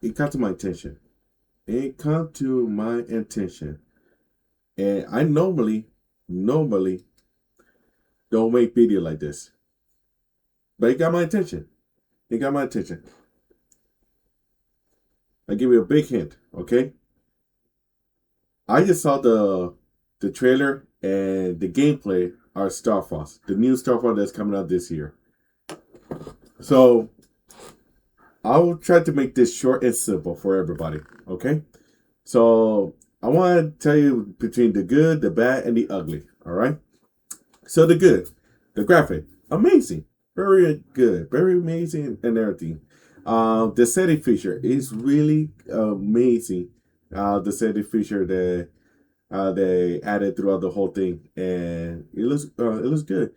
it caught to my attention. It caught to my attention, and I normally don't make video like this, but it got my attention. It got my attention. I give you a big hint, okay? I just saw the trailer and the gameplay are Star Fox, the new Star Fox that's coming out this year. So I will try to make this short and simple for everybody, okay? So I want to tell you between the good, the bad, and the ugly, all right? So the good, the graphic, amazing, very good, very amazing, and everything. The setting feature is really amazing. The setting feature that they added throughout the whole thing, and it looks good.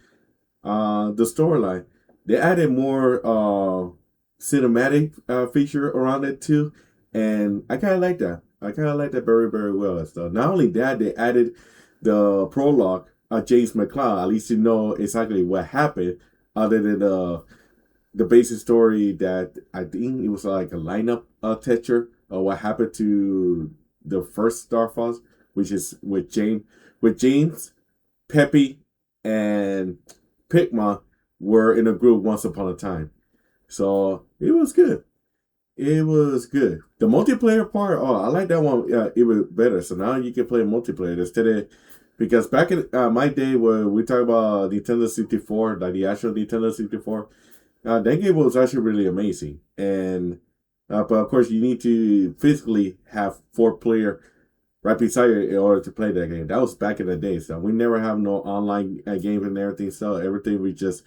The storyline, they added more cinematic feature around it too, and I kind of like that. I kind of like that very well. So not only that, they added the prologue of James McCloud. At least you know exactly what happened, other than the basic story that I think it was like a lineup texture of what happened to the first Star Fox, which is with James, Peppy, and Pigma were in a group once upon a time. So it was good. It was good. The multiplayer part, oh, I like that one. Even better. So now you can play multiplayer instead of because back in my day when we talk about Nintendo 64, like the actual Nintendo 64, that game was actually really amazing. And but of course you need to physically have four player right beside you in order to play that game. That was back in the day. So we never have no online games and everything. So everything we just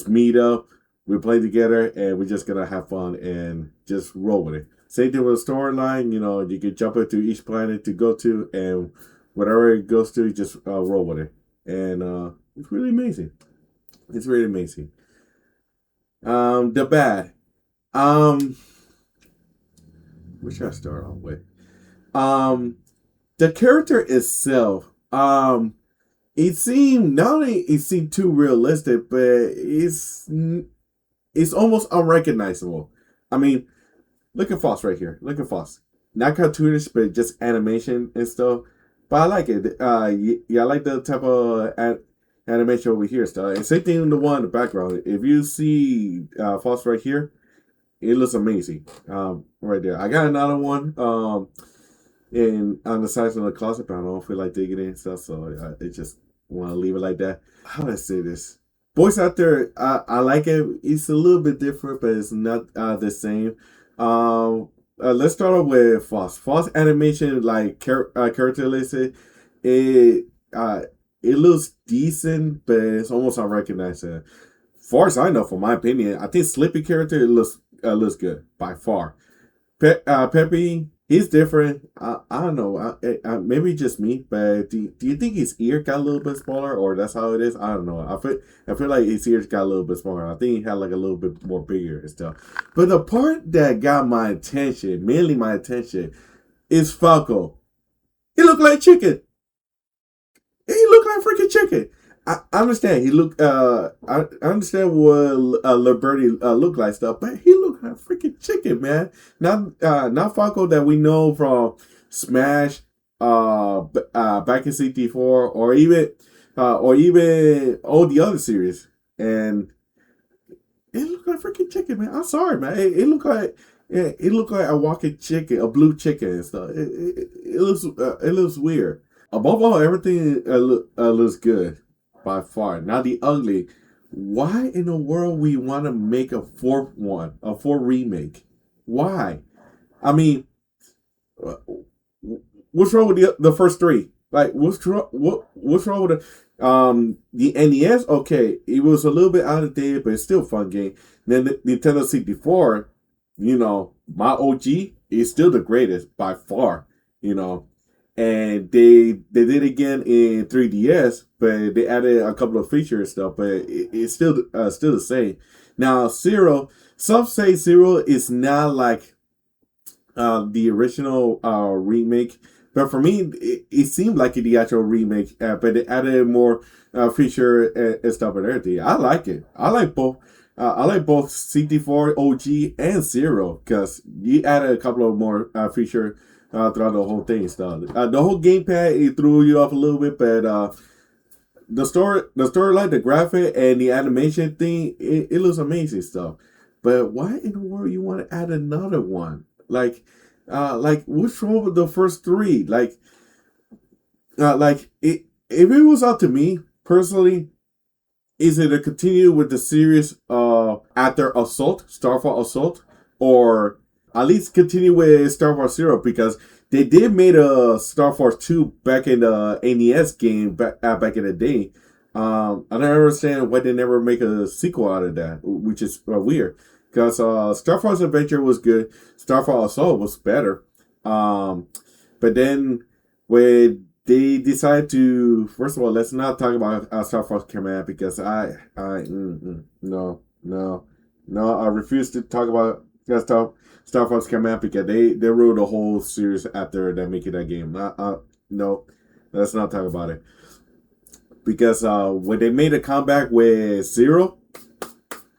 meet up, we play together, and we're just gonna have fun and just roll with it. Same thing with the storyline. You know, you can jump into each planet to go to, and whatever it goes to, you just roll with it. And it's really amazing. It's really amazing. The bad. Um, what should I start off with? Um, the character itself, it seemed not only it seemed too realistic, but it's almost unrecognizable. I mean, look at Foss right here. Look at Foss. Not cartoonish, but just animation and stuff. But I like it. Yeah, I like the type of animation over here stuff. And same thing in the one in the background. If you see Foss right here, it looks amazing. Right there. I got another one. In on the sides of the closet, but I don't feel like digging in and stuff, so I just want to leave it like that. How do I say this? Voice actor, I like it. It's a little bit different, but it's not the same. Let's start off with Foss. Foss animation, like characteristic, it it looks decent, but it's almost unrecognizable. Far as I know, from my opinion, I think Slippy character looks good by far. Peppy, he's different. I don't know. Maybe just me, but do you think his ear got a little bit smaller, or that's how it is? I don't know. I feel like his ears got a little bit smaller. I think he had like a little bit more bigger and stuff. But the part that got my attention, mainly my attention, is Falco. He looked like chicken. He looked like freaking chicken. I understand he look. I understand what Liberty look like stuff, but he looked like freaking chicken, man. Not Falco that we know from Smash, back in '64, or even all the other series, and it looked like freaking chicken, man. I'm sorry, man. It looked like a walking chicken, a blue chicken and stuff. It looks weird. Above all, everything looks good by far. Now the ugly. Why in the world we want to make a fourth one, a fourth remake? Why? I mean, uh, what's wrong with the first three? Like, what's wrong with the NES? Okay, it was a little bit out of date, but it's still a fun game. Then the Nintendo 64, you know, my OG is still the greatest by far. You know, and they did it again in 3DS, but they added a couple of features and stuff, but it's still the same. Now Zero, some say Zero is not like the original remake, but for me it seemed like the actual remake, but they added more feature and stuff and everything. I like it. I like both. I like both CT4 OG and Zero because you added a couple of more feature throughout the whole thing. Stuff. The whole gamepad it threw you off a little bit, but the story, like the graphic and the animation thing, it looks amazing stuff. But why in the world you want to add another one? Like what's wrong with the first three? Like it. If it was up to me personally, is it to continue with the series after Assault, Starfall Assault, or at least continue with Starfall Zero because they did made a Star Force 2 back in the NES game back in the day. I don't understand why they never make a sequel out of that, which is weird. Because Star Force Adventure was good, Starfall Assault was better. Um, but then when they decide to, first of all, let's not talk about Star Force Command because no, I refuse to talk about Star Force Command because they wrote a whole series after that making that game. No, let's not talk about it because when they made a comeback with Zero,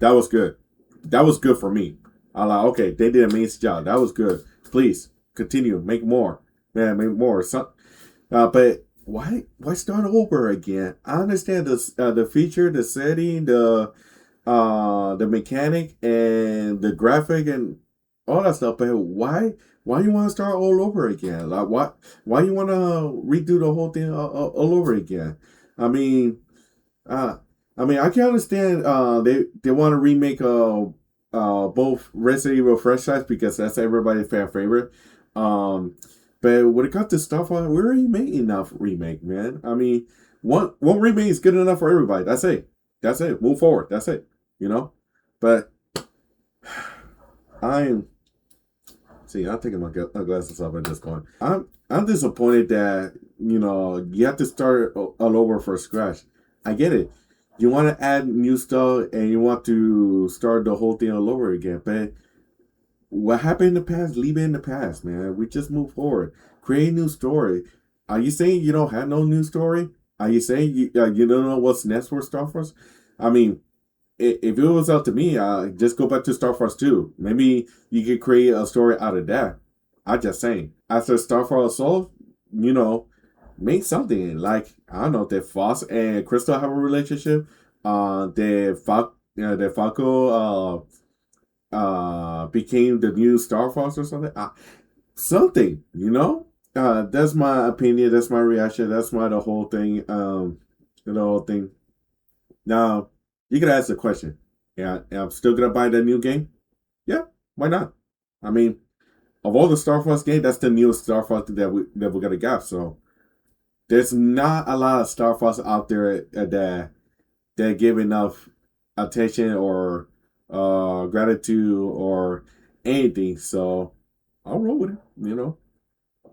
that was good. That was good for me. I like okay, they did an amazing job. That was good. Please continue, make more, man, make more. But why start over again? I understand the feature, the setting, the mechanic, and the graphic, and all that stuff. But why you want to start all over again? Like why you want to redo the whole thing all over again? I mean, uh, I can understand they want to remake both Resident Evil franchise because that's everybody's fan favorite. Um, but when it comes to stuff, we already made enough remake, man. I mean, one remake is good enough for everybody. That's it. That's it. Move forward. That's it. You know. But I'm see. I'm taking my glasses off at this point. I'm disappointed that you have to start all over from scratch. I get it. You want to add new stuff and you want to start the whole thing all over again, but what happened in the past, leave it in the past, man. We just move forward. Create a new story. Are you saying you don't have no new story? Are you saying you don't know what's next for Star Wars? I mean, if it was up to me, just go back to Star Wars 2. Maybe you could create a story out of that. I'm just saying. After Star Wars Assault, you know, make something like I don't know. That Foss and Crystal have a relationship. The Falco became the new Star Fox or something. Something, you know. That's my opinion. That's my reaction. That's my the whole thing. The whole thing. Now, you could ask the question. Yeah, I'm still gonna buy the new game. Yeah, why not? I mean, of all the Star Fox games, that's the newest Star Fox that we're gonna get. So there's not a lot of Star Fox out there that give enough attention or gratitude or anything. So I'll roll with it.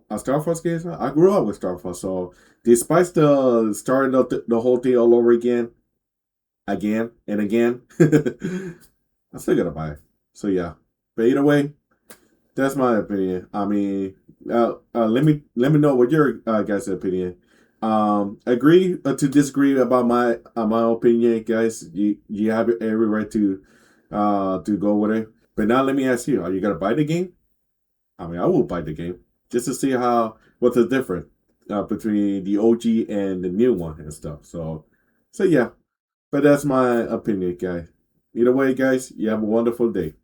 A Star Fox game. I grew up with Star Fox, so despite the starting up the whole thing all over again and again, I'm still gonna buy it. So yeah, but either way, that's my opinion. I mean, let me know what your guys' opinion. Agree to disagree about my opinion, guys. You have every right to go with it. But now let me ask you: are you gonna buy the game? I mean, I will buy the game just to see what's the difference between the OG and the new one and stuff. So yeah. But that's my opinion, guys. Either way, guys, you have a wonderful day.